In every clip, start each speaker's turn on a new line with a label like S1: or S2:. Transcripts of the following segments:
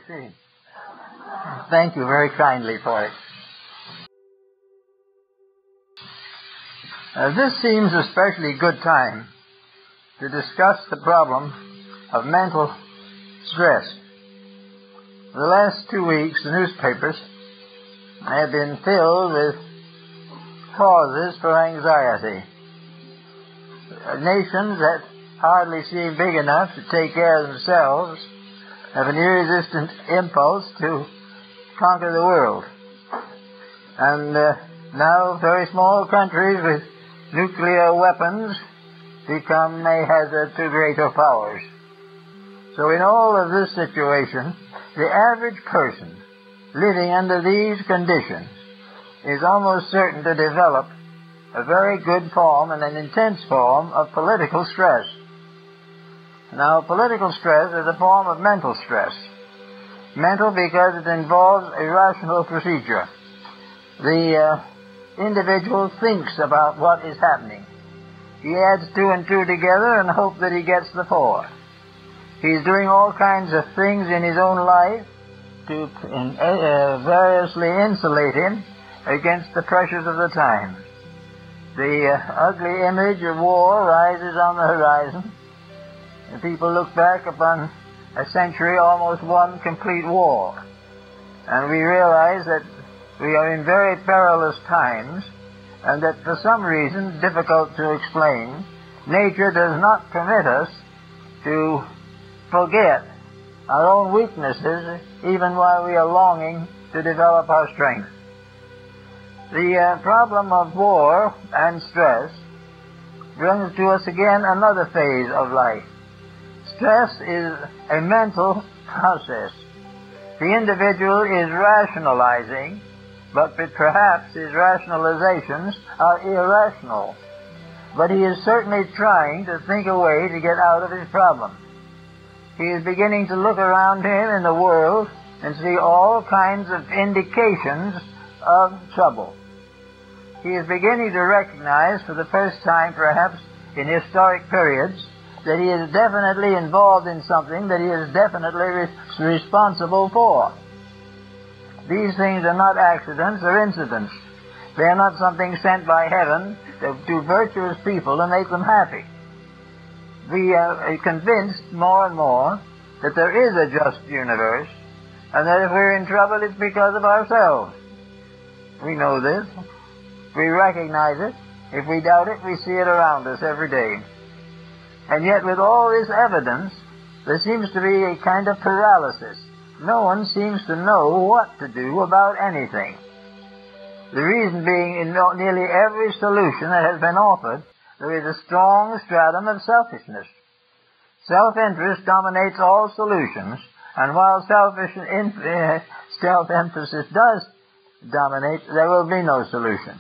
S1: proceed. Thank you very kindly for it. This seems a especially good time to discuss the problem of mental stress. For the last 2 weeks, the newspapers have been filled with causes for anxiety. Nations that hardly seem big enough to take care of themselves have an irresistent impulse to conquer the world. And now very small countries with nuclear weapons become a hazard to greater powers. So in all of this situation, the average person living under these conditions is almost certain to develop a very good form and an intense form of political stress. Now, political stress is a form of mental stress. Mental because it involves irrational procedure. The individual thinks about what is happening. He adds 2 and 2 together and hopes that he gets the 4. He's doing all kinds of things in his own life to variously insulate him against the pressures of the time. The ugly image of war rises on the horizon, and people look back upon a century, almost one complete war. And we realize that we are in very perilous times, and that for some reason, difficult to explain, nature does not permit us to forget our own weaknesses even while we are longing to develop our strength. The problem of war and stress brings to us again another phase of life. Stress is a mental process. The individual is rationalizing, but perhaps his rationalizations are irrational. But he is certainly trying to think a way to get out of his problem. He is beginning to look around him in the world and see all kinds of indications of trouble. He is beginning to recognize, for the first time perhaps in historic periods, that he is definitely involved in something that he is definitely responsible for. These things are not accidents or incidents. They are not something sent by heaven to virtuous people to make them happy. We are convinced more and more that there is a just universe, and that if we're in trouble, it's because of ourselves. We know this. We recognize it. If we doubt it, we see it around us every day. And yet, with all this evidence, there seems to be a kind of paralysis. No one seems to know what to do about anything. The reason being, in nearly every solution that has been offered, there is a strong stratum of selfishness. Self-interest dominates all solutions, and while self-emphasis does dominate, there will be no solution.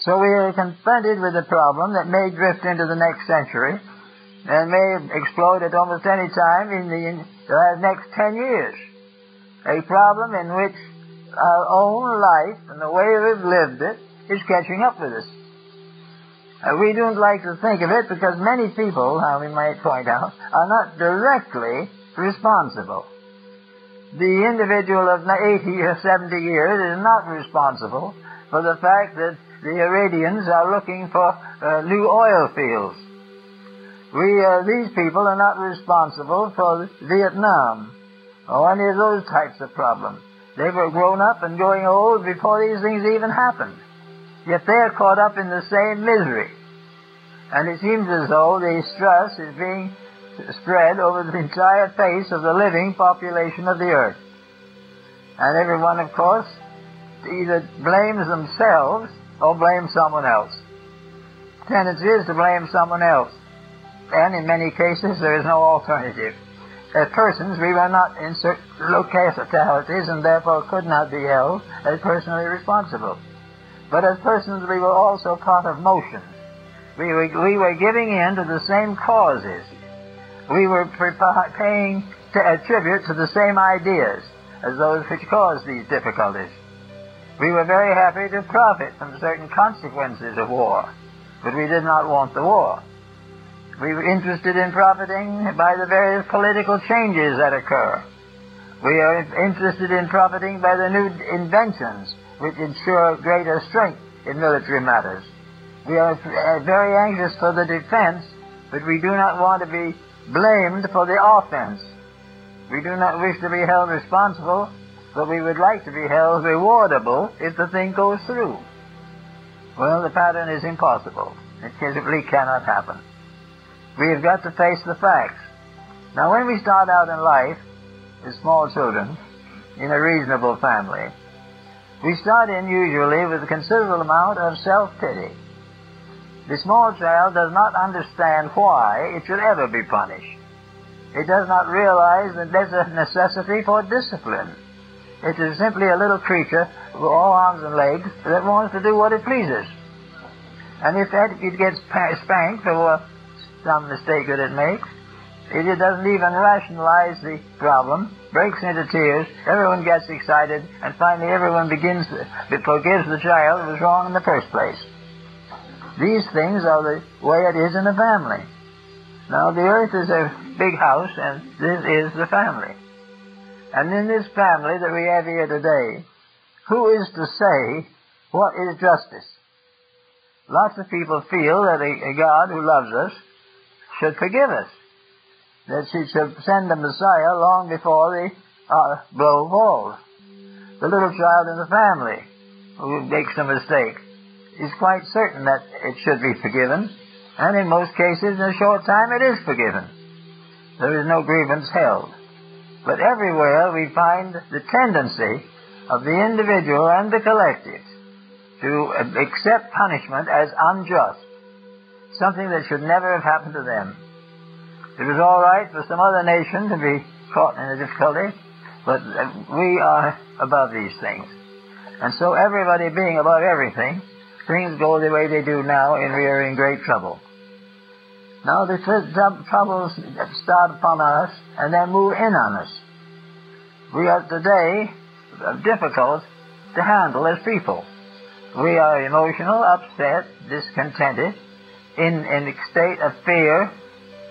S1: So we are confronted with a problem that may drift into the next century and may explode at almost any time in the next 10 years. A problem in which our own life and the way we've lived it is catching up with us. We don't like to think of it because many people, we might point out, are not directly responsible. The individual of 80 or 70 years is not responsible for the fact that the Iranians are looking for new oil fields. These people are not responsible for Vietnam or any of those types of problems. They were grown up and growing old before these things even happened. Yet they're caught up in the same misery. And it seems as though the stress is being spread over the entire face of the living population of the earth. And everyone, of course, either blames themselves or blames someone else. The tendency is to blame someone else. And in many cases, there is no alternative. As persons, we were not in certain localities and therefore could not be held as personally responsible. But as persons, we were also part of motion. We were giving in to the same causes. We were paying tribute to the same ideas as those which caused these difficulties. We were very happy to profit from certain consequences of war, but we did not want the war. We were interested in profiting by the various political changes that occur. We are interested in profiting by the new inventions which ensure greater strength in military matters. We are very anxious for the defense, but we do not want to be blamed for the offense. We do not wish to be held responsible, but we would like to be held rewardable if the thing goes through. Well, the pattern is impossible. It simply cannot happen. We have got to face the facts. Now, when we start out in life as small children in a reasonable family, we start in usually with a considerable amount of self-pity. The small child does not understand why it should ever be punished. It does not realize that there's a necessity for discipline. It is simply a little creature with all arms and legs that wants to do what it pleases. And if it gets spanked for some mistake that it makes, it doesn't even rationalize the problem, breaks into tears, everyone gets excited, and finally everyone forgives the child who was wrong in the first place. These things are the way it is in a family. Now, the earth is a big house, and this is the family. And in this family that we have here today, who is to say what is justice? Lots of people feel that a God who loves us should forgive us, that she should send the Messiah long before the blow falls. The little child in the family who makes a mistake is quite certain that it should be forgiven, and in most cases, in a short time, it is forgiven. There is no grievance held. But everywhere we find the tendency of the individual and the collective to accept punishment as unjust, something that should never have happened to them. It was all right for some other nation to be caught in a difficulty, but we are above these things. And so everybody being above everything, things go the way they do now, and we are in great trouble. Now the troubles start upon us and then move in on us. We are today difficult to handle as people. We are emotional, upset, discontented, in a state of fear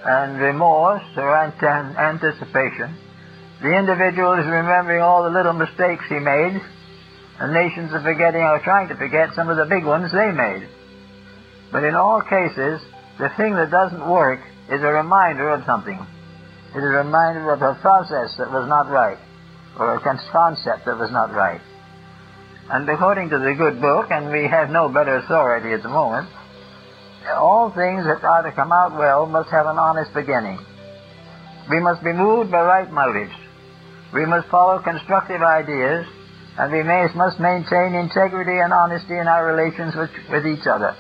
S1: and remorse or anticipation. The individual is remembering all the little mistakes he made, and nations are forgetting or trying to forget some of the big ones they made. But in all cases, the thing that doesn't work is a reminder of something. It is a reminder of a process that was not right, or a concept that was not right. And according to the good book, and we have no better authority at the moment, all things that are to come out well must have an honest beginning. We must be moved by right motives. We must follow constructive ideas, and we must maintain integrity and honesty in our relations with each other.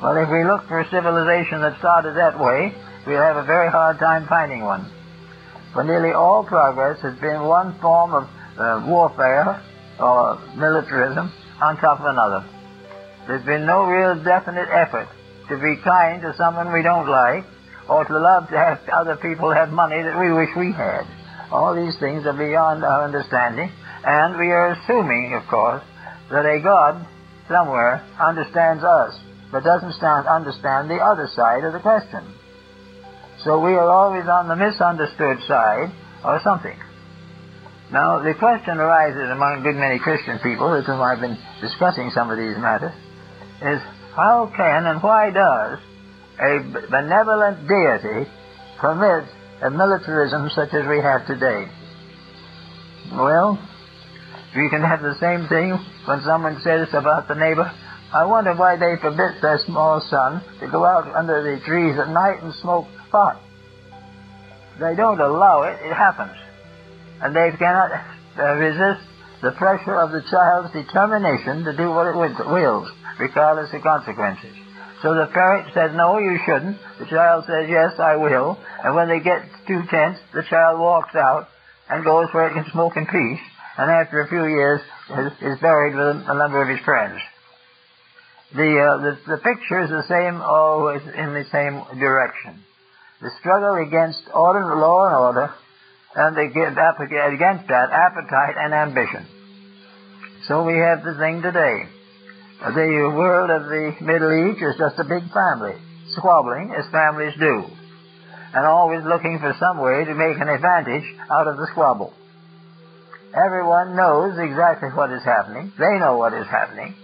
S1: Well, if we look for a civilization that started that way, we'll have a very hard time finding one. For nearly all progress has been one form of warfare or militarism on top of another. There's been no real definite effort to be kind to someone we don't like, or to love to have other people have money that we wish we had. All these things are beyond our understanding, and we are assuming, of course, that a God somewhere understands us, but doesn't understand the other side of the question. So we are always on the misunderstood side, or something. Now, the question arises among a good many Christian people, with whom I've been discussing some of these matters, is how can and why does a benevolent deity permit a militarism such as we have today? Well, we can have the same thing when someone says about the neighbor, I wonder why they forbid their small son to go out under the trees at night and smoke pot. They don't allow it, it happens. And they cannot resist the pressure of the child's determination to do what it wills, regardless of consequences. So the parent says, no, you shouldn't. The child says, yes, I will. And when they get too tense, the child walks out and goes where it can smoke in peace, and after a few years is buried with a number of his friends. The picture is the same, always in the same direction. The struggle against law and order, and against that, appetite and ambition. So we have the thing today. The world of the Middle East is just a big family, squabbling as families do, and always looking for some way to make an advantage out of the squabble. Everyone knows exactly what is happening. They know what is happening.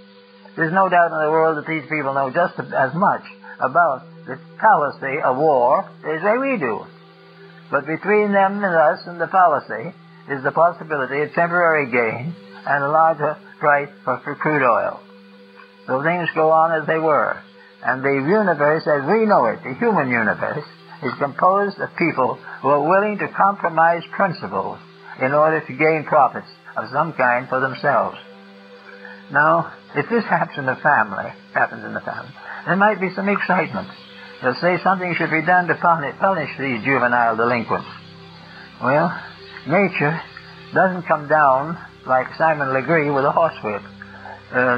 S1: There's no doubt in the world that these people know just as much about the fallacy of war as we do. But between them and us and the fallacy is the possibility of temporary gain and a larger price for crude oil. So things go on as they were. And the universe as we know it, the human universe, is composed of people who are willing to compromise principles in order to gain profits of some kind for themselves. Now, if this happens in the family, there might be some excitement. They'll say something should be done to punish these juvenile delinquents. Well, nature doesn't come down like Simon Legree with a horsewhip.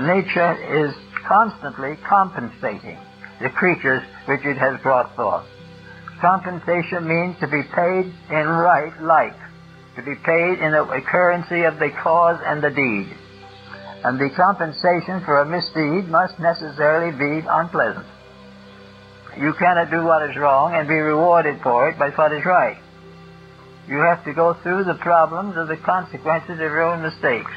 S1: Nature is constantly compensating the creatures which it has brought forth. Compensation means to be paid in like, to be paid in the currency of the cause and the deed. And the compensation for a misdeed must necessarily be unpleasant. You cannot do what is wrong and be rewarded for it by what is right. You have to go through the problems of the consequences of your own mistakes.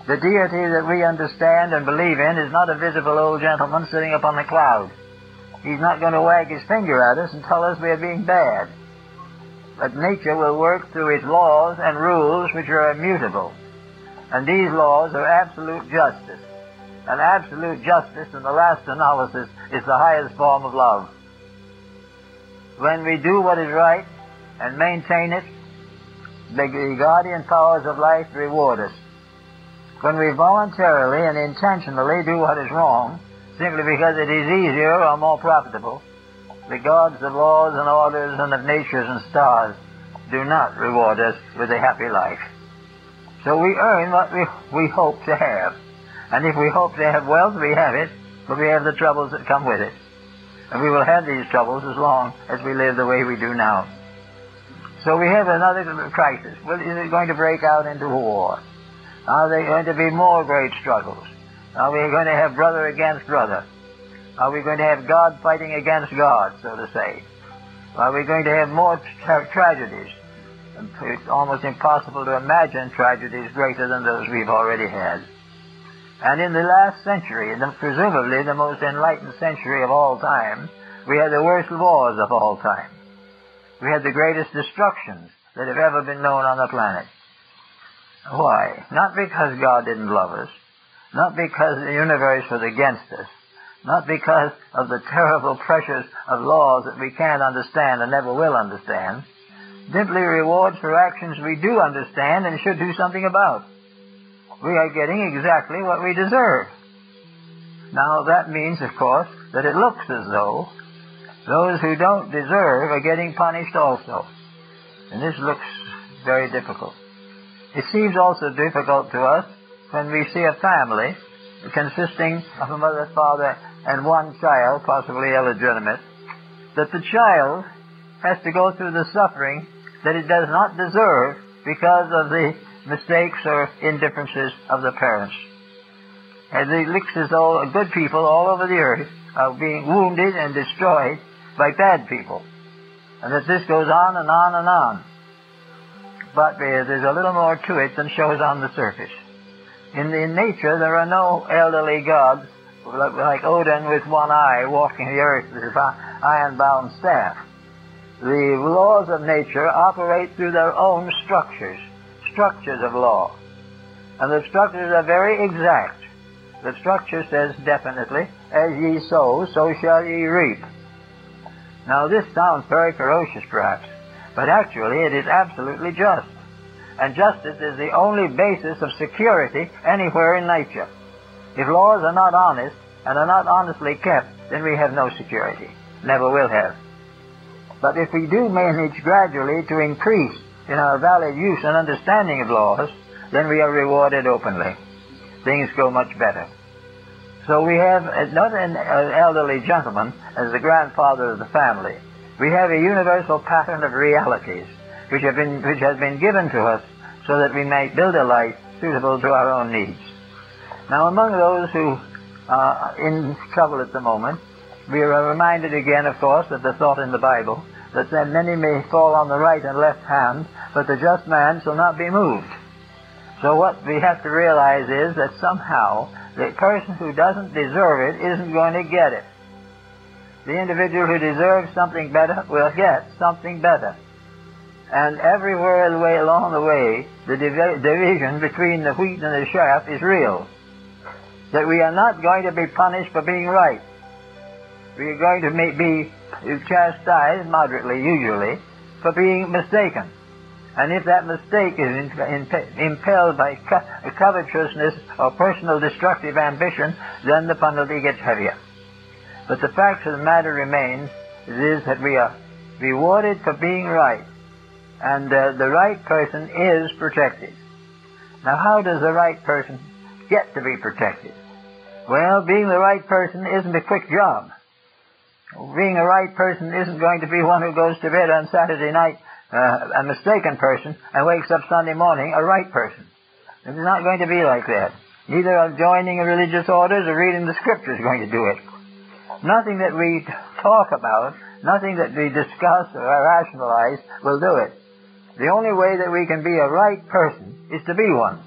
S1: The deity that we understand and believe in is not a visible old gentleman sitting up on a cloud. He's not going to wag his finger at us and tell us we are being bad. But nature will work through its laws and rules which are immutable. And these laws are absolute justice. And absolute justice, in the last analysis, is the highest form of love. When we do what is right and maintain it, the guardian powers of life reward us. When we voluntarily and intentionally do what is wrong, simply because it is easier or more profitable, the gods of laws and orders and of natures and stars do not reward us with a happy life. So we earn what we hope to have. And if we hope to have wealth, we have it, but we have the troubles that come with it. And we will have these troubles as long as we live the way we do now. So we have another crisis. Well, is it going to break out into war? Are there going to be more great struggles? Are we going to have brother against brother? Are we going to have God fighting against God, so to say? Are we going to have more tragedies? It's almost impossible to imagine tragedies greater than those we've already had. And in the last century, presumably the most enlightened century of all time, we had the worst wars of all time. We had the greatest destructions that have ever been known on the planet. Why? Not because God didn't love us, not because the universe was against us, not because of the terrible pressures of laws that we can't understand and never will understand, simply rewards for actions we do understand and should do something about. We are getting exactly what we deserve. Now that means, of course, that it looks as though those who don't deserve are getting punished also. And this looks very difficult. It seems also difficult to us when we see a family consisting of a mother, father, and one child, possibly illegitimate, that the child has to go through the suffering that it does not deserve because of the mistakes or indifferences of the parents. And it looks as though good people all over the earth are being wounded and destroyed by bad people. And that this goes on and on and on. But there's a little more to it than shows on the surface. In nature, there are no elderly gods like Odin with one eye walking the earth with his iron-bound staff. The laws of nature operate through their own structures of law. And the structures are very exact. The structure says definitely, as ye sow, so shall ye reap. Now this sounds very ferocious perhaps, but actually it is absolutely just. And justice is the only basis of security anywhere in nature. If laws are not honest and are not honestly kept, then we have no security. Never will have. But if we do manage gradually to increase in our valid use and understanding of laws, then we are rewarded openly. Things go much better. So we have not an elderly gentleman as the grandfather of the family. We have a universal pattern of realities which has been given to us so that we may build a life suitable to our own needs. Now among those who are in trouble at the moment, we are reminded again, of course, of the thought in the Bible that many may fall on the right and left hand, but the just man shall not be moved. So what we have to realize is that somehow the person who doesn't deserve it isn't going to get it. The individual who deserves something better will get something better. And everywhere along the way, the division between the wheat and the chaff is real. That we are not going to be punished for being right. We are going to be chastised, moderately usually, for being mistaken. And if that mistake is impelled by covetousness or personal destructive ambition, then the penalty gets heavier. But the fact of the matter remains is that we are rewarded for being right. And the right person is protected. Now, how does the right person get to be protected? Well, being the right person isn't a quick job. Being a right person isn't going to be one who goes to bed on Saturday night a mistaken person and wakes up Sunday morning a right person. It's not going to be like that. Neither joining religious orders or reading the scriptures is going to do it. Nothing that we talk about, nothing that we discuss or rationalize will do it. The only way that we can be a right person is to be one.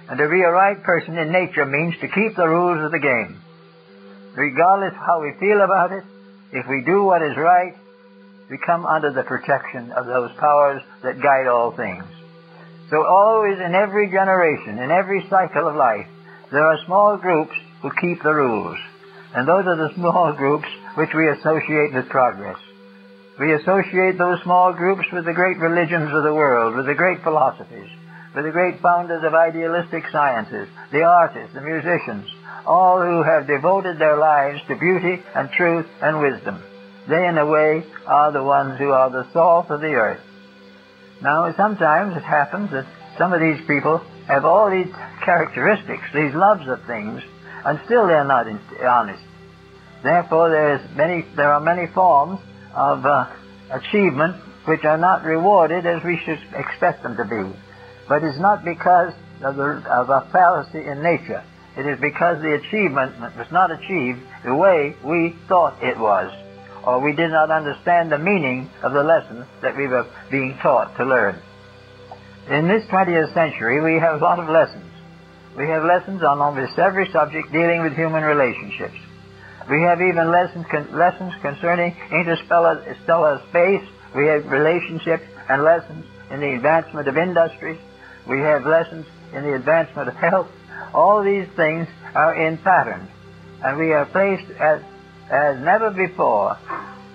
S1: And to be a right person in nature means to keep the rules of the game. Regardless of how we feel about it, if we do what is right, we come under the protection of those powers that guide all things. So always in every generation, in every cycle of life, there are small groups who keep the rules. And those are the small groups which we associate with progress. We associate those small groups with the great religions of the world, with the great philosophies, with the great founders of idealistic sciences, the artists, the musicians, all who have devoted their lives to beauty and truth and wisdom. They, in a way, are the ones who are the salt of the earth. Now, sometimes it happens that some of these people have all these characteristics, these loves of things, and still they're not honest. Therefore, there are many forms of achievement which are not rewarded as we should expect them to be. But it's not because of a fallacy in nature. It is because the achievement was not achieved the way we thought it was, or we did not understand the meaning of the lesson that we were being taught to learn. In this 20th century, we have a lot of lessons. We have lessons on almost every subject dealing with human relationships. We have even lessons concerning interstellar space. We have relationships and lessons in the advancement of industries. We have lessons in the advancement of health. All these things are in pattern. And we are placed as never before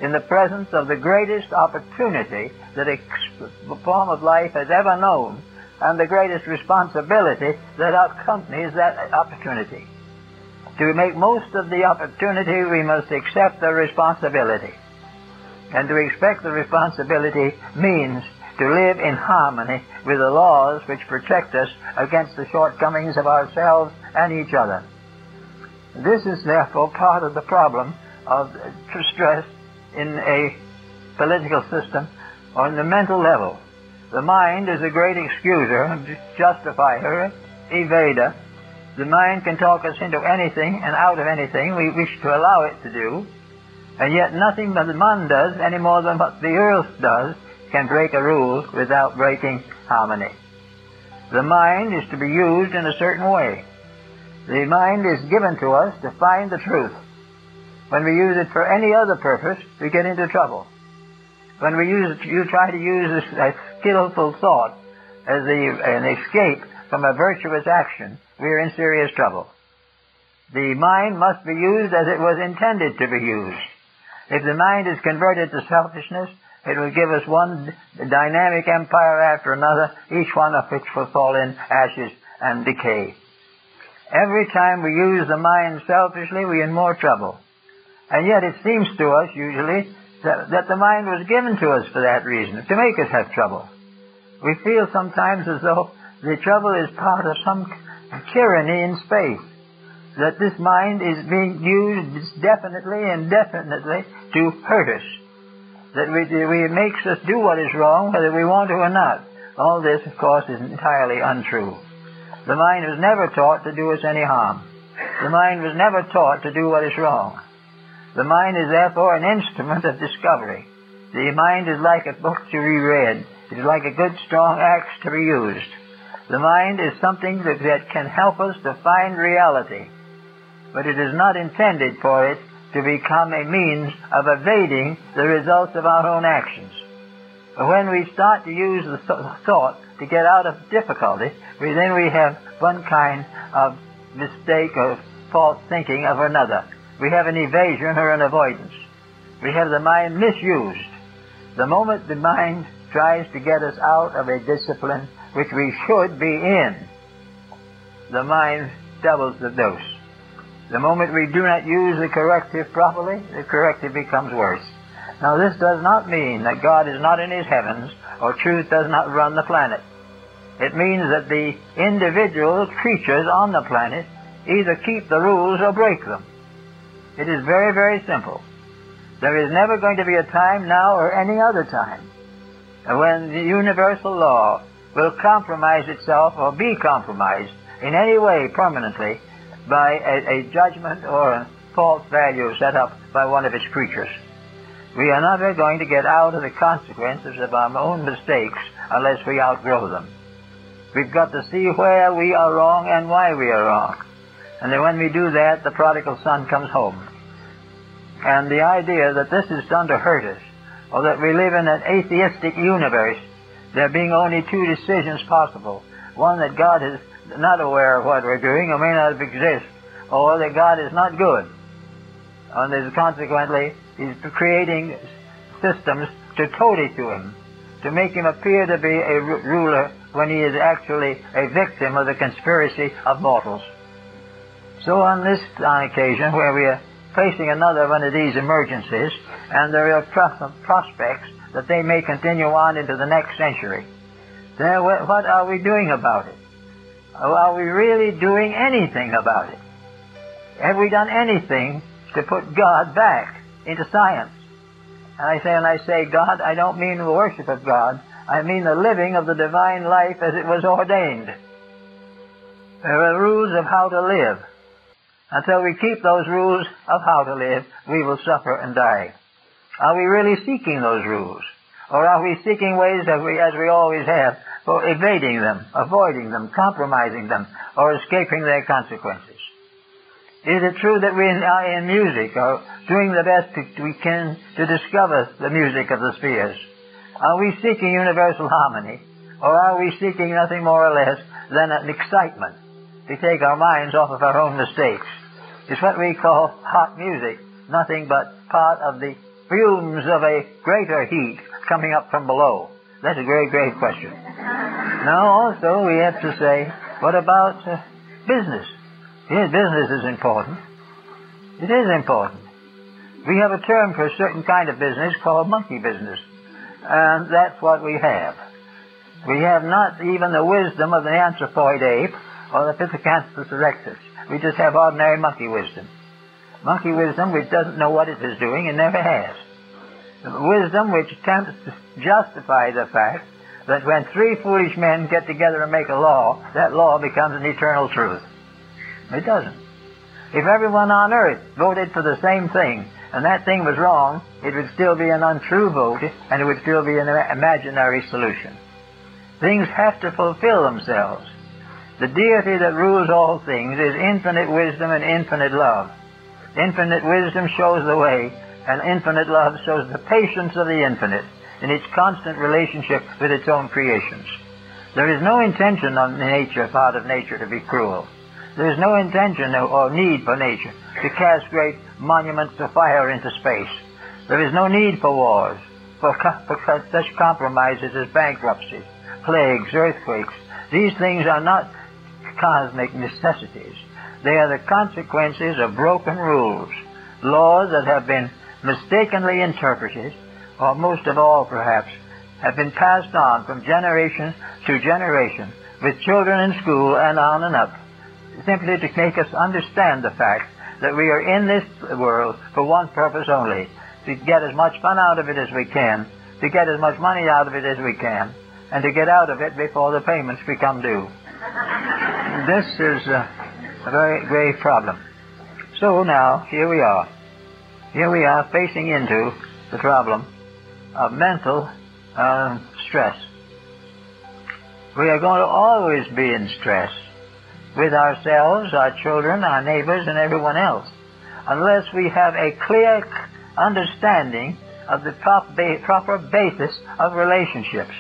S1: in the presence of the greatest opportunity that a form of life has ever known, and the greatest responsibility that accompanies that opportunity. To make most of the opportunity, we must accept the responsibility. And to expect the responsibility means to live in harmony with the laws which protect us against the shortcomings of ourselves and each other. This is therefore part of the problem of stress in a political system or in the mental level. The mind is a great excuser, justifier, evader. The mind can talk us into anything and out of anything we wish to allow it to do, and yet nothing that the man does, any more than what the earth does, can break a rule without breaking harmony. The mind is to be used in a certain way. The mind is given to us to find the truth. When we use it for any other purpose, we get into trouble. When you try to use a skillful thought as an escape from a virtuous action, we are in serious trouble. The mind must be used as it was intended to be used. If the mind is converted to selfishness, it will give us one dynamic empire after another, each one of which will fall in ashes and decay. Every time we use the mind selfishly, we are in more trouble. And yet it seems to us, usually, that the mind was given to us for that reason, to make us have trouble. We feel sometimes as though the trouble is part of some tyranny in space, that this mind is being used definitely and indefinitely to hurt us, that it makes us do what is wrong whether we want to or not. All this, of course, is entirely untrue. The mind was never taught to do us any harm. The mind was never taught to do what is wrong. The mind is therefore an instrument of discovery. The mind is like a book to be read. It is like a good strong axe to be used. The mind is something that can help us to find reality, but it is not intended for it to become a means of evading the results of our own actions. But when we start to use the thought to get out of difficulty, then we have one kind of mistake or false thinking of another. We have an evasion or an avoidance. We have the mind misused. The moment the mind tries to get us out of a discipline which we should be in, the mind doubles the dose. The moment we do not use the corrective properly, the corrective becomes worse. Now, this does not mean that God is not in His heavens or truth does not run the planet. It means that the individual creatures on the planet either keep the rules or break them. It is very, very simple. There is never going to be a time now or any other time when the universal law will compromise itself or be compromised in any way permanently by a judgment or a false value set up by one of its creatures. We are never going to get out of the consequences of our own mistakes unless we outgrow them. We've got to see where we are wrong and why we are wrong. And then when we do that, the prodigal son comes home. And the idea that this is done to hurt us, or that we live in an atheistic universe, there being only two decisions possible. One, that God is not aware of what we're doing or may not exist, or that God is not good. And consequently, He's creating systems to toady to Him, to make Him appear to be a ruler when He is actually a victim of the conspiracy of mortals. So on this occasion, where we are facing another one of these emergencies, and there are prospects that they may continue on into the next century, then what are we doing about it? Are we really doing anything about it? Have we done anything to put God back into science? And when I say God, I don't mean the worship of God. I mean the living of the divine life as it was ordained. There are rules of how to live. Until we keep those rules of how to live, we will suffer and die. Are we really seeking those rules? Or are we seeking ways, as we always have, for evading them, avoiding them, compromising them, or escaping their consequences? Is it true that we are in music, or doing the best we can to discover the music of the spheres? Are we seeking universal harmony, or are we seeking nothing more or less than an excitement to take our minds off of our own mistakes? It's what we call hot music, nothing but part of the fumes of a greater heat coming up from below. That's a very great question. Now, also, we have to say, what about business? Yes, business is important. It is important. We have a term for a certain kind of business called monkey business. And that's what we have. We have not even the wisdom of the anthropoid ape or the Pithecanthropus erectus. We just have ordinary monkey wisdom. Monkey wisdom which doesn't know what it is doing and never has. Wisdom which attempts to justify the fact that when three foolish men get together and make a law, that law becomes an eternal truth. It doesn't. If everyone on earth voted for the same thing, and that thing was wrong, it would still be an untrue vote, and it would still be an imaginary solution. Things have to fulfill themselves. The deity that rules all things is infinite wisdom and infinite love. Infinite wisdom shows the way, and infinite love shows the patience of the infinite in its constant relationship with its own creations. There is no intention on the nature, part of nature, to be cruel. There is no intention or need for nature to cast great monuments of fire into space. There is no need for wars, for such compromises as bankruptcies, plagues, earthquakes. These things are not cosmic necessities. They are the consequences of broken rules, laws that have been mistakenly interpreted, or most of all, perhaps, have been passed on from generation to generation, with children in school and on and up, simply to make us understand the fact that we are in this world for one purpose only, to get as much fun out of it as we can, to get as much money out of it as we can, and to get out of it before the payments become due. This is a very grave problem. So now, here we are. Here we are facing into the problem of mental stress. we are going to always be in stress with ourselves, our children, our neighbors, and everyone else, unless we have a clear understanding of the proper basis of relationships.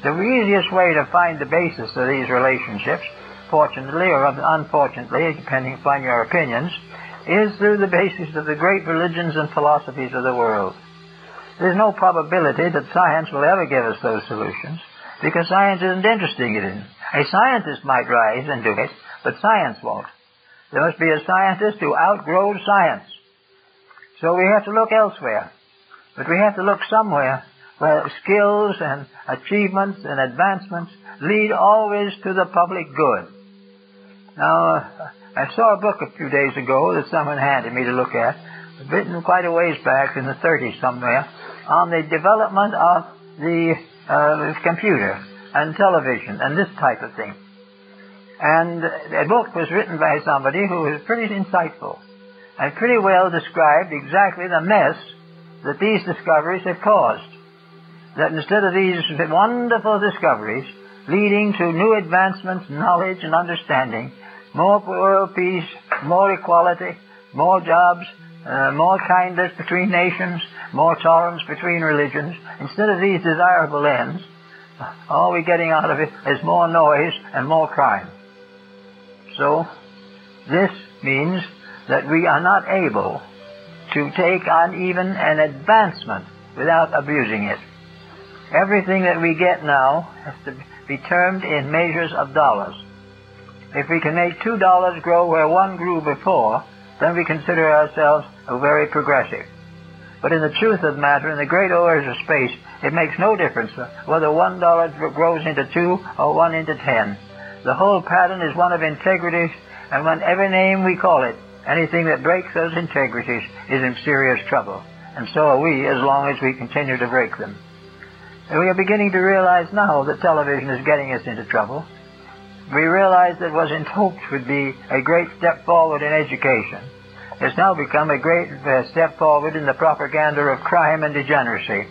S1: The easiest way to find the basis of these relationships, fortunately or unfortunately, depending upon your opinions, is through the basis of the great religions and philosophies of the world. There's no probability that science will ever give us those solutions, because science isn't interested in it. A scientist might rise and do it, but science won't. There must be a scientist who outgrows science. So we have to look elsewhere. But we have to look somewhere where skills and achievements and advancements lead always to the public good. Now, I saw a book a few days ago that someone handed me to look at, written quite a ways back in the 30s somewhere, on the development of the computer and television and this type of thing. And the book was written by somebody who was pretty insightful and pretty well described exactly the mess that these discoveries have caused. That instead of these wonderful discoveries leading to new advancements, knowledge and understanding, more world peace, more equality, more jobs, more kindness between nations, more tolerance between religions, instead of these desirable ends, all we're getting out of it is more noise and more crime. So, this means that we are not able to take on even an advancement without abusing it. Everything that we get now has to be termed in measures of dollars. If we can make $2 grow where one grew before, then we consider ourselves very progressive. But in the truth of the matter, in the great orders of space, it makes no difference whether $1 grows into 2 or 1 into 10. The whole pattern is one of integrity, and whatever name we call it, anything that breaks those integrities is in serious trouble. And so are we, as long as we continue to break them. And we are beginning to realize now that television is getting us into trouble. We realize that what was hoped would be a great step forward in education has now become a great step forward in the propaganda of crime and degeneracy.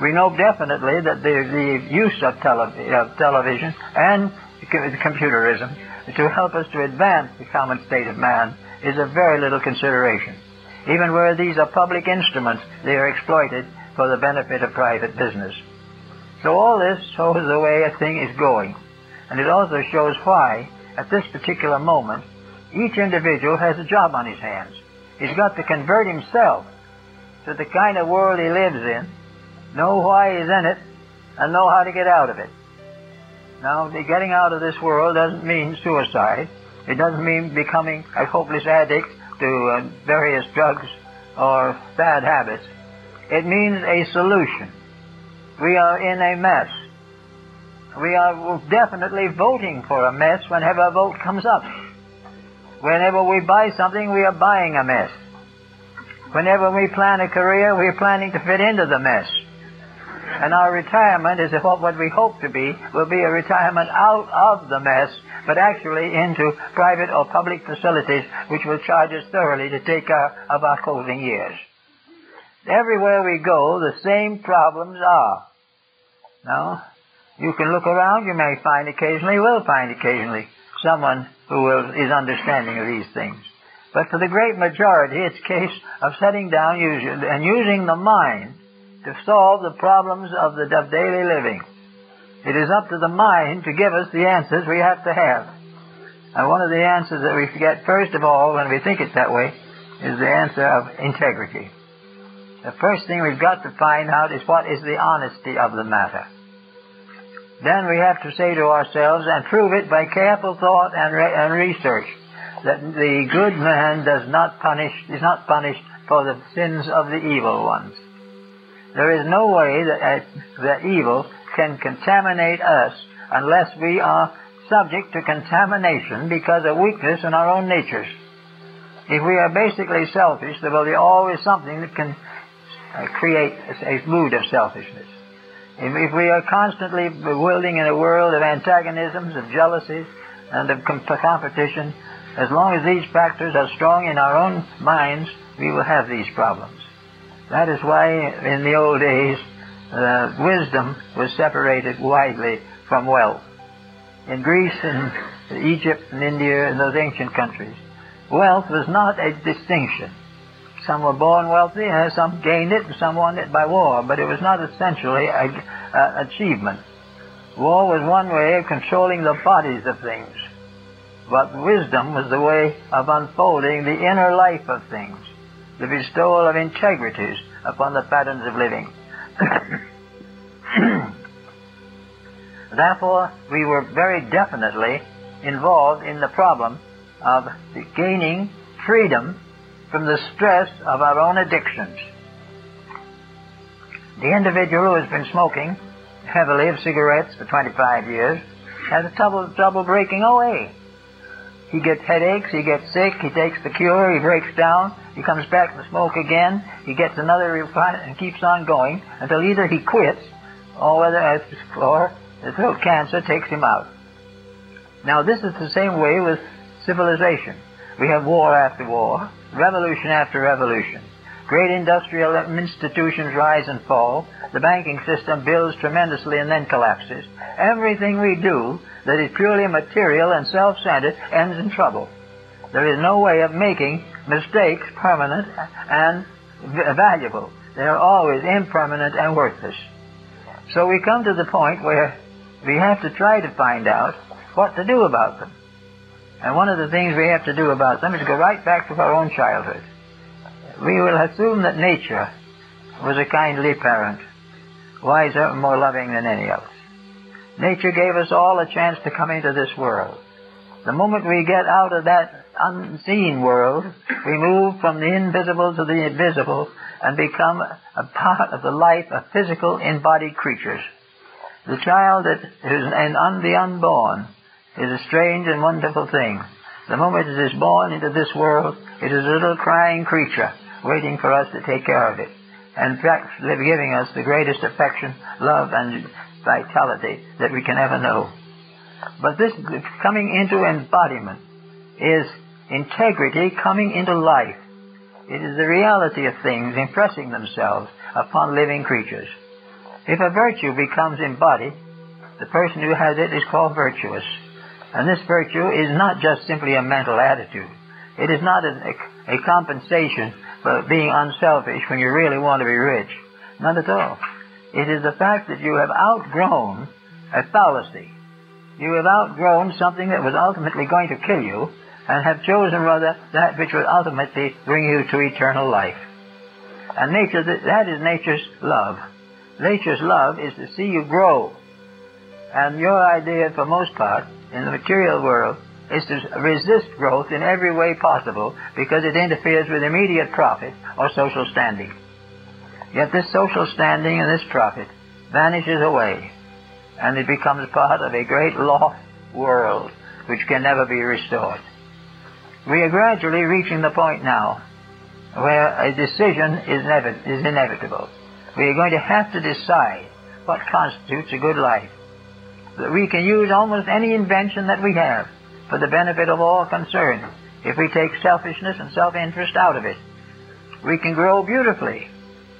S1: We know definitely that the use of television and computerism to help us to advance the common state of man is of very little consideration. Even where these are public instruments, they are exploited for the benefit of private business. So all this shows the way a thing is going. And it also shows why, at this particular moment, each individual has a job on his hands. He's got to convert himself to the kind of world he lives in, know why he's in it, and know how to get out of it. Now, the getting out of this world doesn't mean suicide. It doesn't mean becoming a hopeless addict to various drugs or bad habits. It means a solution. We are in a mess. We are definitely voting for a mess whenever a vote comes up. Whenever we buy something, we are buying a mess. Whenever we plan a career, we are planning to fit into the mess. And our retirement is what we hope to be, will be a retirement out of the mess, but actually into private or public facilities which will charge us thoroughly to take care of our closing years. Everywhere we go, the same problems are. Now, you can look around, you may will find occasionally, someone who is understanding of these things. But for the great majority, it's a case of setting down and using the mind to solve the problems of daily living. It is up to the mind to give us the answers we have to have. And one of the answers that we get, first of all, when we think it that way, is the answer of integrity. The first thing we've got to find out is what is the honesty of the matter. Then we have to say to ourselves, and prove it by careful thought and research, that the good man is not punished for the sins of the evil ones. There is no way that evil can contaminate us unless we are subject to contamination because of weakness in our own natures. If we are basically selfish, there will be always something that can create a mood of selfishness. If we are constantly wielding in a world of antagonisms, of jealousies, and of competition, as long as these factors are strong in our own minds, we will have these problems. That is why in the old days wisdom was separated widely from wealth. In Greece and Egypt and India and those ancient countries, wealth was not a distinction. Some were born wealthy, and some gained it, and some won it by war, but it was not essentially an achievement. War was one way of controlling the bodies of things, but wisdom was the way of unfolding the inner life of things, the bestowal of integrities upon the patterns of living. Therefore, we were very definitely involved in the problem of gaining freedom from the stress of our own addictions. The individual who has been smoking heavily of cigarettes for 25 years has trouble breaking away. He gets headaches, he gets sick, he takes the cure, he breaks down, he comes back to smoke again, he gets another and keeps on going until either he quits or the throat cancer takes him out. Now this is the same way with civilization. We have war after war, revolution after revolution. Great industrial institutions rise and fall. The banking system builds tremendously and then collapses. Everything we do that is purely material and self-centered ends in trouble. There is no way of making mistakes permanent and valuable. They are always impermanent and worthless. So we come to the point where we have to try to find out what to do about them. And one of the things we have to do about them is go right back to our own childhood. We will assume that nature was a kindly parent, wiser and more loving than any else. Nature gave us all a chance to come into this world. The moment we get out of that unseen world, we move from the invisible to the invisible and become a part of the life of physical, embodied creatures. The child that is the unborn is a strange and wonderful thing. The moment it is born into this world, it is a little crying creature waiting for us to take care of it. And in fact, giving us the greatest affection, love, and vitality that we can ever know. But this coming into embodiment is integrity coming into life. It is the reality of things impressing themselves upon living creatures. If a virtue becomes embodied, the person who has it is called virtuous. And this virtue is not just simply a mental attitude. It is not a compensation for being unselfish when you really want to be rich. Not at all. It is the fact that you have outgrown a fallacy. You have outgrown something that was ultimately going to kill you and have chosen rather that which will ultimately bring you to eternal life. And nature, that is nature's love. Nature's love is to see you grow. And your idea, for most part, in the material world, is to resist growth in every way possible because it interferes with immediate profit or social standing. Yet this social standing and this profit vanishes away, and it becomes part of a great lost world which can never be restored. We are gradually reaching the point now where a decision is inevitable. We are going to have to decide what constitutes a good life. That we can use almost any invention that we have for the benefit of all concerned if we take selfishness and self-interest out of it. We can grow beautifully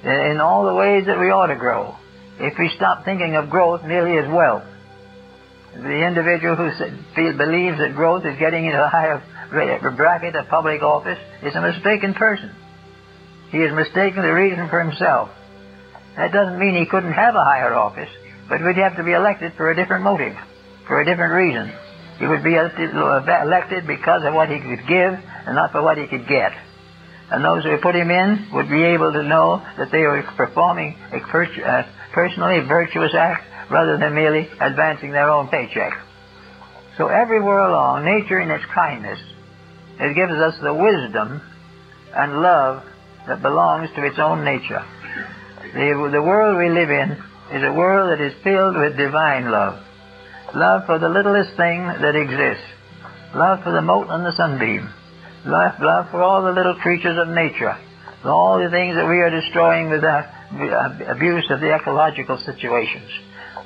S1: in all the ways that we ought to grow if we stop thinking of growth merely as wealth. The individual who believes that growth is getting into a higher bracket of public office is a mistaken person. He has mistaken the reason for himself. That doesn't mean he couldn't have a higher office, but we'd have to be elected for a different motive, for a different reason. He would be elected because of what he could give and not for what he could get. And those who put him in would be able to know that they were performing a personally virtuous act rather than merely advancing their own paycheck. So everywhere along, nature in its kindness, it gives us the wisdom and love that belongs to its own nature. The world we live in is a world that is filled with divine love. Love for the littlest thing that exists. Love for the mote and the sunbeam. Love for all the little creatures of nature. All the things that we are destroying with the abuse of the ecological situations.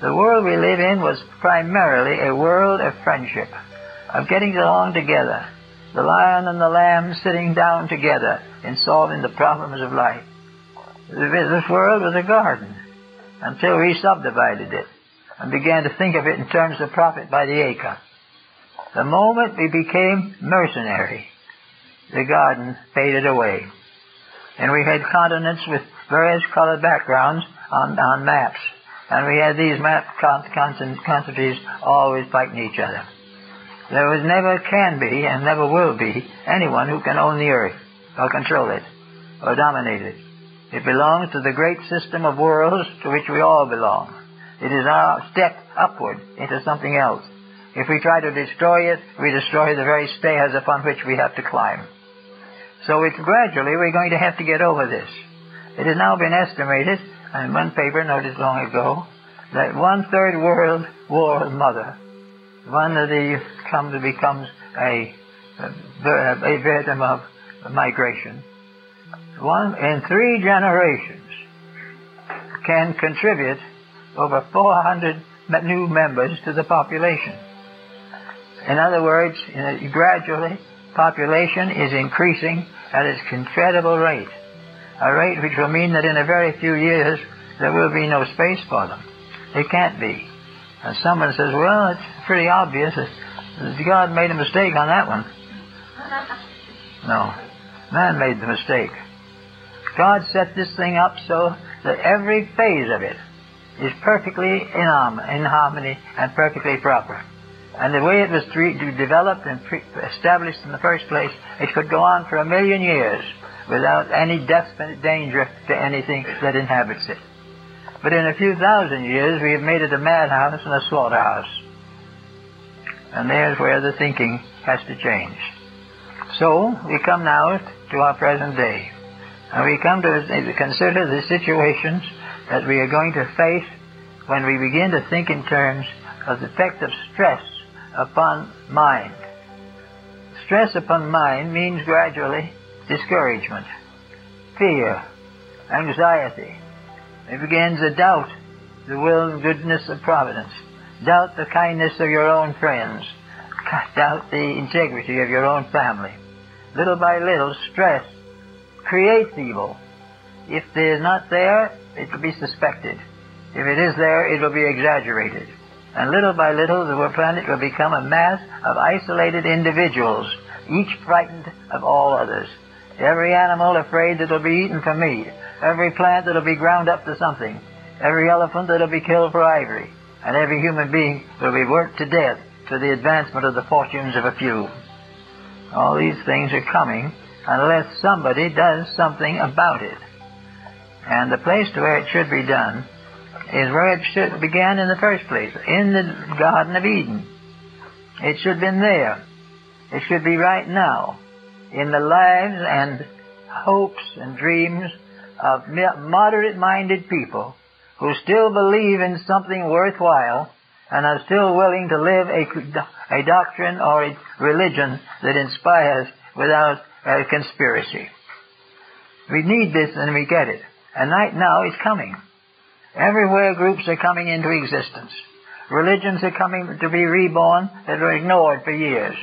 S1: The world we live in was primarily a world of friendship, of getting along together. The lion and the lamb sitting down together in solving the problems of life. This world was a garden. until we subdivided it and began to think of it in terms of profit by the acre. The moment we became mercenary, the garden faded away. And we had continents with various colored backgrounds on maps. And we had these map quantities always fighting each other. There was never can be and never will be anyone who can own the earth or control it or dominate it. It belongs to the great system of worlds to which we all belong. It is our step upward into something else. If we try to destroy it, we destroy the very stairs upon which we have to climb. So it's gradually we're going to have to get over this. It has now been estimated, in one paper noticed long ago, that 1/3 world war mother, one of the becomes a victim of migration. One in 3 generations can contribute over 400 new members to the population. In other words, gradually, population is increasing at its incredible rate, a rate which will mean that in a very few years there will be no space for them. It can't be. And someone says, well, it's pretty obvious that God made a mistake on that one. No, man made the mistake. God set this thing up so that every phase of it is perfectly in harmony and perfectly proper. And the way it was developed and established in the first place, it could go on for 1,000,000 years without any definite danger to anything that inhabits it. But in a few thousand years, we have made it a madhouse and a slaughterhouse. And there's where the thinking has to change. So, we come now to our present day. And we come to consider the situations that we are going to face when we begin to think in terms of the effect of stress upon mind. Stress upon mind means gradually discouragement, fear, anxiety. It begins to doubt the will and goodness of providence, doubt the kindness of your own friends, doubt the integrity of your own family. Little by little, stress creates evil. If it is not there, it will be suspected. If it is there, it will be exaggerated. And little by little, the planet will become a mass of isolated individuals, each frightened of all others. Every animal afraid that it will be eaten for meat. Every plant that will be ground up to something. Every elephant that will be killed for ivory. And every human being will be worked to death to the advancement of the fortunes of a few. All these things are coming unless somebody does something about it. And the place to where it should be done is where it began in the first place, in the Garden of Eden. It should have been there. It should be right now, in the lives and hopes and dreams of moderate-minded people who still believe in something worthwhile and are still willing to live a doctrine or a religion that inspires without a conspiracy. We need this and we get it. And right now it's coming. Everywhere groups are coming into existence. Religions are coming to be reborn that were ignored for years.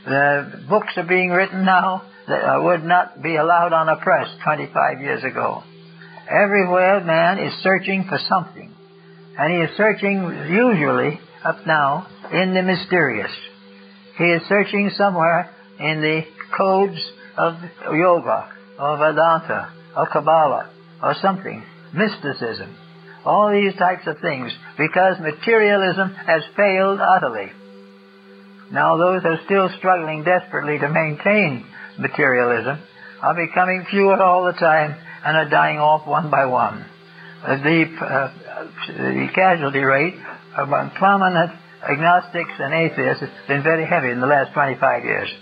S1: The books are being written now that would not be allowed on a press 25 years ago. Everywhere man is searching for something. And he is searching usually, up now, in the mysterious. He is searching somewhere in the codes of yoga, or Vedanta, or Kabbalah, or something. Mysticism. All these types of things, because materialism has failed utterly. Now those who are still struggling desperately to maintain materialism are becoming fewer all the time and are dying off one by one. The casualty rate among prominent agnostics and atheists has been very heavy in the last 25 years.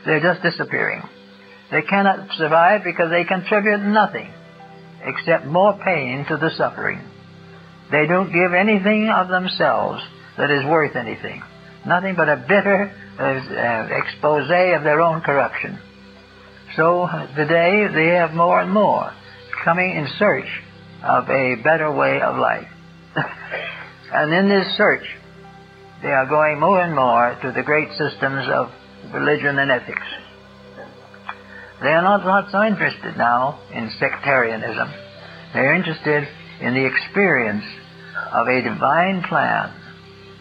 S1: They're just disappearing. They cannot survive because they contribute nothing except more pain to the suffering. They don't give anything of themselves that is worth anything. Nothing but a bitter expose of their own corruption. So today they have more and more coming in search of a better way of life. And in this search, they are going more and more to the great systems of religion and ethics. They are not so interested now in sectarianism. They are interested in the experience of a divine plan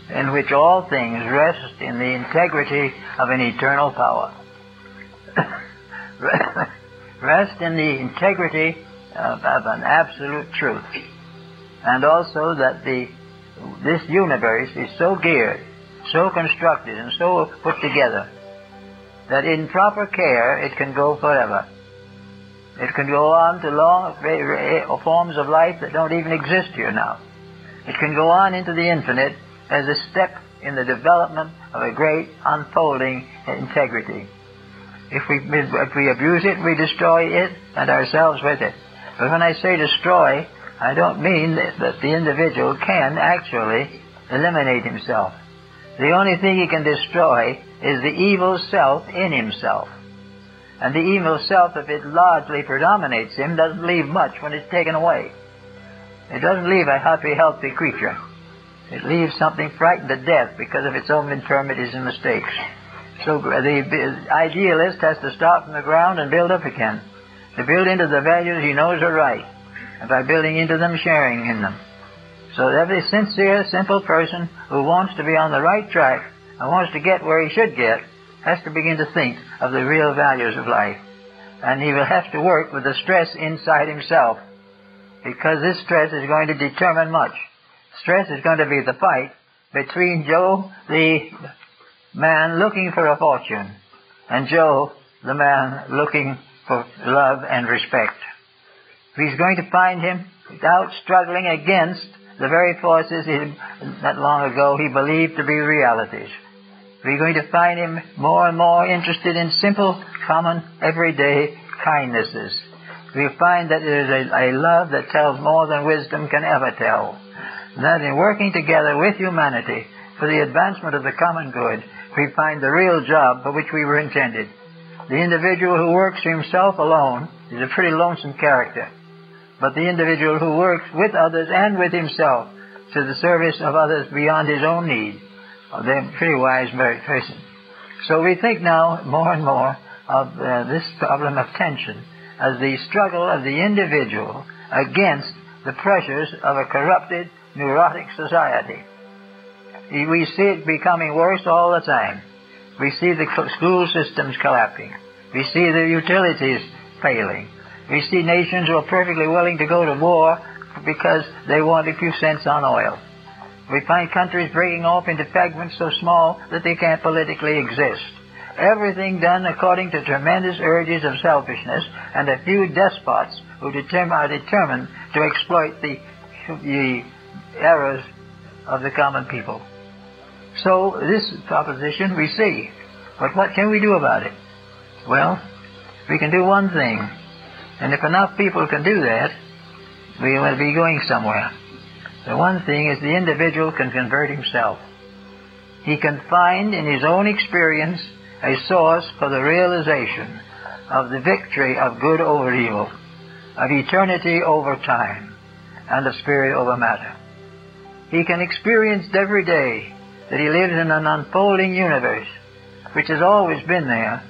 S1: in which all things rest in the integrity of an eternal power. Rest in the integrity of an absolute truth. And also that this universe is so geared, so constructed, and so put together that in proper care it can go forever. It can go on to long forms of life that don't even exist here now. It can go on into the infinite as a step in the development of a great unfolding integrity. If we abuse it, we destroy it and ourselves with it. But when I say destroy, I don't mean that the individual can actually eliminate himself. The only thing he can destroy is the evil self in himself. And the evil self, if it largely predominates him, doesn't leave much when it's taken away. It doesn't leave a happy, healthy creature. It leaves something frightened to death because of its own infirmities and mistakes. So the idealist has to start from the ground and build up again. To build into the values he knows are right. And by building into them, sharing in them. So every sincere, simple person who wants to be on the right track and wants to get where he should get has to begin to think of the real values of life. And he will have to work with the stress inside himself, because this stress is going to determine much. Stress is going to be the fight between Joe, the man looking for a fortune, and Joe, the man looking for love and respect. He's going to find him without struggling against the very forces not long ago he believed to be realities. We're going to find him more and more interested in simple, common, everyday kindnesses. We'll find that there is a love that tells more than wisdom can ever tell. And that in working together with humanity for the advancement of the common good, we find the real job for which we were intended. The individual who works for himself alone is a pretty lonesome character. But the individual who works with others and with himself to the service of others beyond his own need, they're a pretty wise person. So we think now more and more of this problem of tension as the struggle of the individual against the pressures of a corrupted, neurotic society. We see it becoming worse all the time. We see the school systems collapsing. We see the utilities failing. We see nations who are perfectly willing to go to war because they want a few cents on oil. We find countries breaking off into fragments so small that they can't politically exist. Everything done according to tremendous urges of selfishness and a few despots who are determined to exploit the errors of the common people. So this proposition we see. But what can we do about it? Well, we can do one thing. And if enough people can do that, we will be going somewhere. The one thing is the individual can convert himself. He can find in his own experience a source for the realization of the victory of good over evil, of eternity over time, and of spirit over matter. He can experience every day that he lives in an unfolding universe, which has always been there,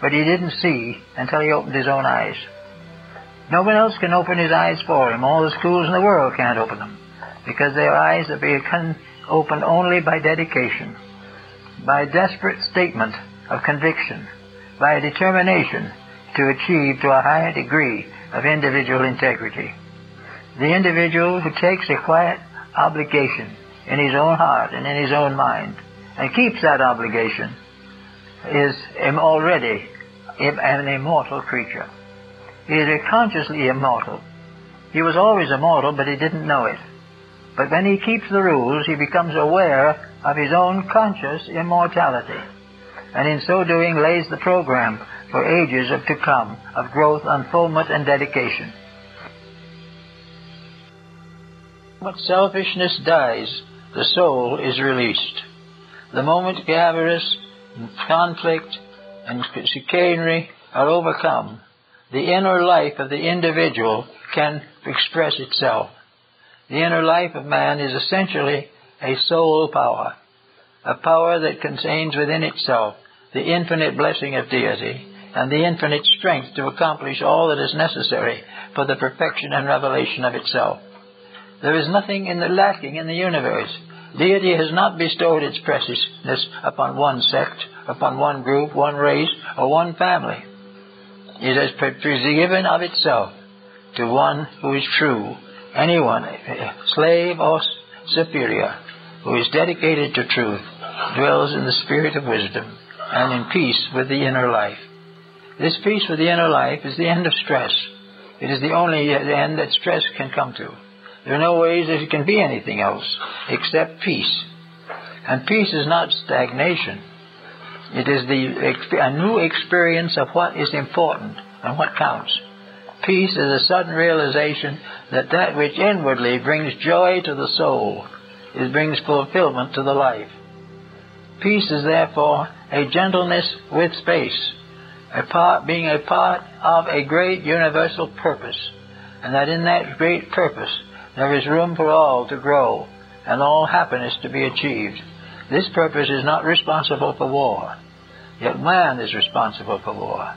S1: but he didn't see until he opened his own eyes. No one else can open his eyes for him. All the schools in the world can't open them, because their eyes are being opened only by dedication, by a desperate statement of conviction, by a determination to achieve to a higher degree of individual integrity. The individual who takes a quiet obligation in his own heart and in his own mind and keeps that obligation is already an immortal creature. He is consciously immortal. He was always immortal, but he didn't know it. But when he keeps the rules, he becomes aware of his own conscious immortality, and in so doing lays the program for ages to come of growth, unfoldment, and dedication. When selfishness dies, the soul is released. The moment avarice, conflict, and chicanery are overcome, the inner life of the individual can express itself. The inner life of man is essentially a soul power, a power that contains within itself the infinite blessing of deity and the infinite strength to accomplish all that is necessary for the perfection and revelation of itself. There is nothing lacking in the universe. Deity has not bestowed its preciousness upon one sect, upon one group, one race, or one family. It has given of itself to one who is true, anyone, slave or superior, who is dedicated to truth, dwells in the spirit of wisdom, and in peace with the inner life. This peace with the inner life is the end of stress. It is the only end that stress can come to. There are no ways that it can be anything else except peace. And peace is not stagnation. It is a new experience of what is important and what counts. Peace is a sudden realization that which inwardly brings joy to the soul, it brings fulfillment to the life. Peace is therefore a gentleness with space, being a part of a great universal purpose, and that in that great purpose there is room for all to grow and all happiness to be achieved. This purpose is not responsible for war, yet man is responsible for war.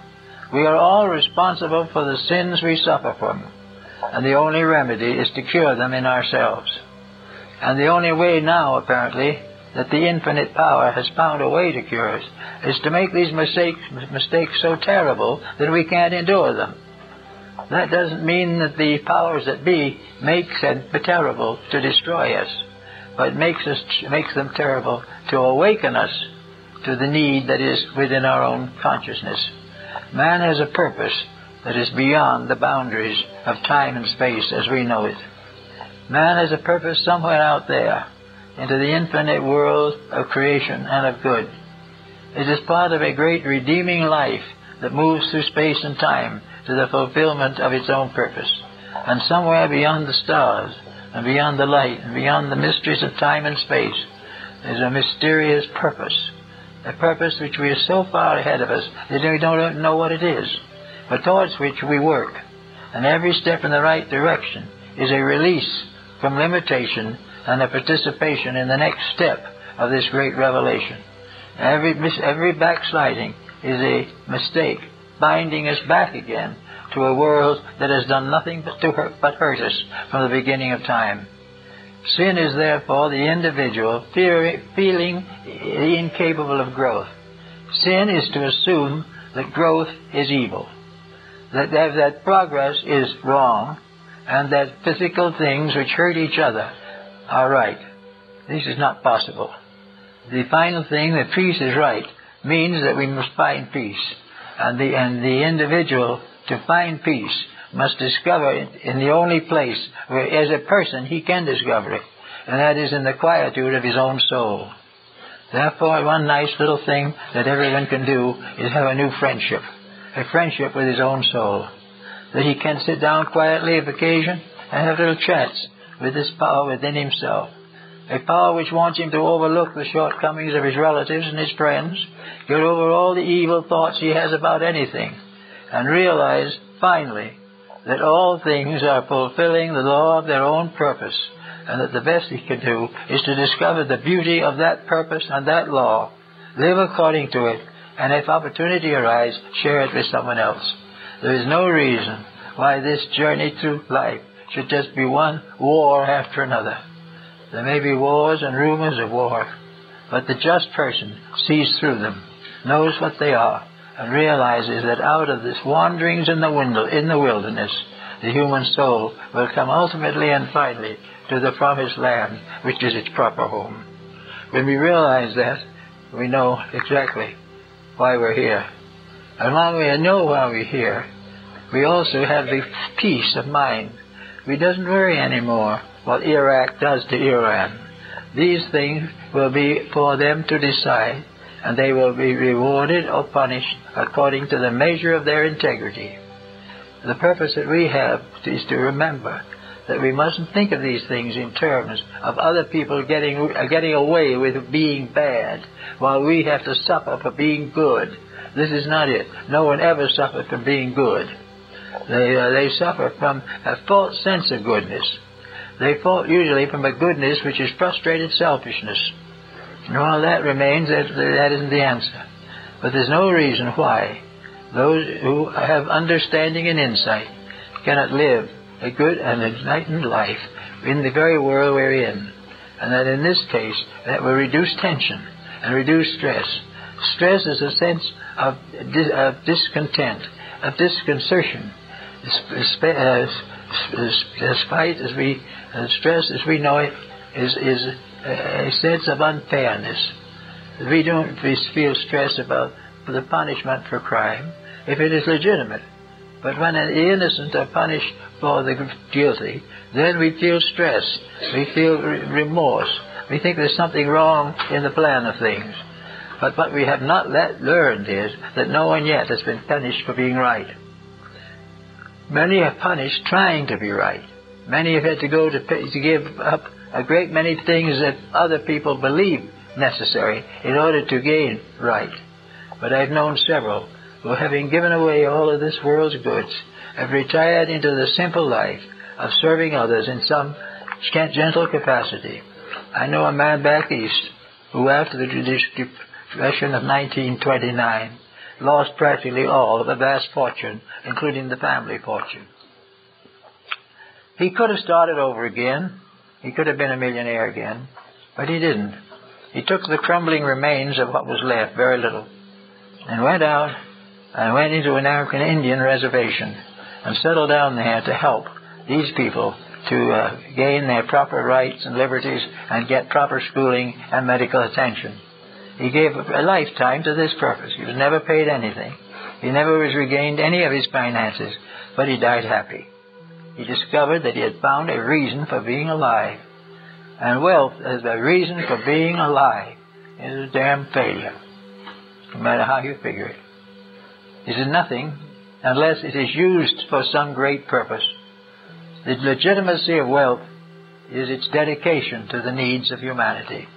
S1: We are all responsible for the sins we suffer from, and the only remedy is to cure them in ourselves. And the only way now, apparently, that the infinite power has found a way to cure us is to make these mistakes so terrible that we can't endure them. That doesn't mean that the powers that be make them terrible to destroy us, but makes them terrible to awaken us to the need that is within our own consciousness. Man has a purpose that is beyond the boundaries of time and space as we know it. Man has a purpose somewhere out there, into the infinite world of creation and of good. It is part of a great redeeming life that moves through space and time to the fulfillment of its own purpose. And somewhere beyond the stars, and beyond the light, and beyond the mysteries of time and space, is a mysterious purpose. A purpose which we are so far ahead of us that we don't know what it is, but towards which we work. And every step in the right direction is a release from limitation and a participation in the next step of this great revelation. Every backsliding is a mistake, binding us back again to a world that has done nothing but hurt us from the beginning of time. Sin is therefore the individual feeling incapable of growth. Sin is to assume that growth is evil, that progress is wrong, and that physical things which hurt each other are right. This is not possible. The final thing, that peace is right, means that we must find peace. And the individual, to find peace, must discover it in the only place where, as a person, he can discover it, and that is in the quietude of his own soul. Therefore, one nice little thing that everyone can do is have a new friendship, a friendship with his own soul, that he can sit down quietly of occasion and have little chats with this power within himself, a power which wants him to overlook the shortcomings of his relatives and his friends, get over all the evil thoughts he has about anything, and realize, finally, that all things are fulfilling the law of their own purpose, and that the best he can do is to discover the beauty of that purpose and that law, live according to it, and if opportunity arises, share it with someone else. There is no reason why this journey through life should just be one war after another. There may be wars and rumors of war, but the just person sees through them, knows what they are, and realizes that out of this wanderings in the wilderness, the human soul will come ultimately and finally to the promised land, which is its proper home. When we realize that, we know exactly why we're here. And when we know why we're here, we also have the peace of mind. We doesn't worry anymore what Iraq does to Iran. These things will be for them to decide, and they will be rewarded or punished according to the measure of their integrity. The purpose that we have is to remember that we mustn't think of these things in terms of other people getting away with being bad, while we have to suffer for being good. This is not it. No one ever suffered from being good. They suffer from a false sense of goodness. They fall usually from a goodness which is frustrated selfishness. And while that remains, that isn't the answer. But there's no reason why those who have understanding and insight cannot live a good and enlightened life in the very world we're in. And that in this case, that will reduce tension and reduce stress. Stress is a sense of discontent, of disconcertion. Stress, as we know it, is a sense of unfairness. We don't feel stress about the punishment for crime if it is legitimate. But when the innocent are punished for the guilty, then we feel stress. We feel remorse. We think there's something wrong in the plan of things. But what we have not learned is that no one yet has been punished for being right. Many are punished trying to be right. Many have had to go to give up a great many things that other people believe necessary in order to gain right. But I've known several who, having given away all of this world's goods, have retired into the simple life of serving others in some gentle capacity. I know a man back east who, after the Depression of 1929, lost practically all of a vast fortune, including the family fortune. He could have started over again. He could have been a millionaire again, but he didn't. He took the crumbling remains of what was left, very little, and went out and went into an African Indian reservation and settled down there to help these people to gain their proper rights and liberties and get proper schooling and medical attention. He gave a lifetime to this purpose. He was never paid anything. He never was regained any of his finances, but he died happy. He discovered that he had found a reason for being alive. And wealth as a reason for being alive is a damn failure, no matter how you figure it. It is nothing unless it is used for some great purpose. The legitimacy of wealth is its dedication to the needs of humanity.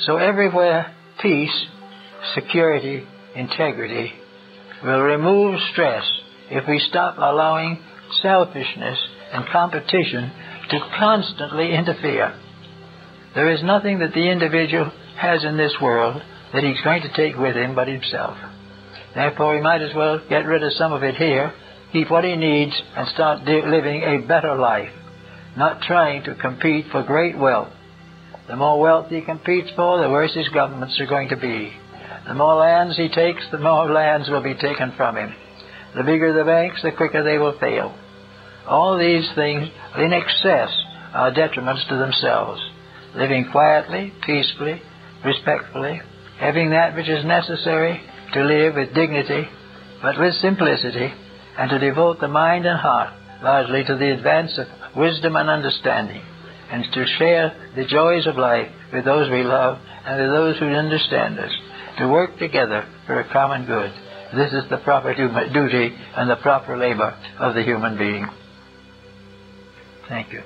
S1: So everywhere peace, security, integrity will remove stress if we stop allowing selfishness and competition to constantly interfere. There is nothing that the individual has in this world that he's going to take with him but himself. Therefore, he might as well get rid of some of it here, keep what he needs, and start living a better life, not trying to compete for great wealth. The more wealth he competes for, the worse his governments are going to be. The more lands he takes, the more lands will be taken from him. The bigger the banks, the quicker they will fail. All these things, in excess, are detriments to themselves. Living quietly, peacefully, respectfully, having that which is necessary to live with dignity, but with simplicity, and to devote the mind and heart largely to the advance of wisdom and understanding, and to share the joys of life with those we love and with those who understand us, to work together for a common good. This is the proper duty and the proper labor of the human being. Thank you.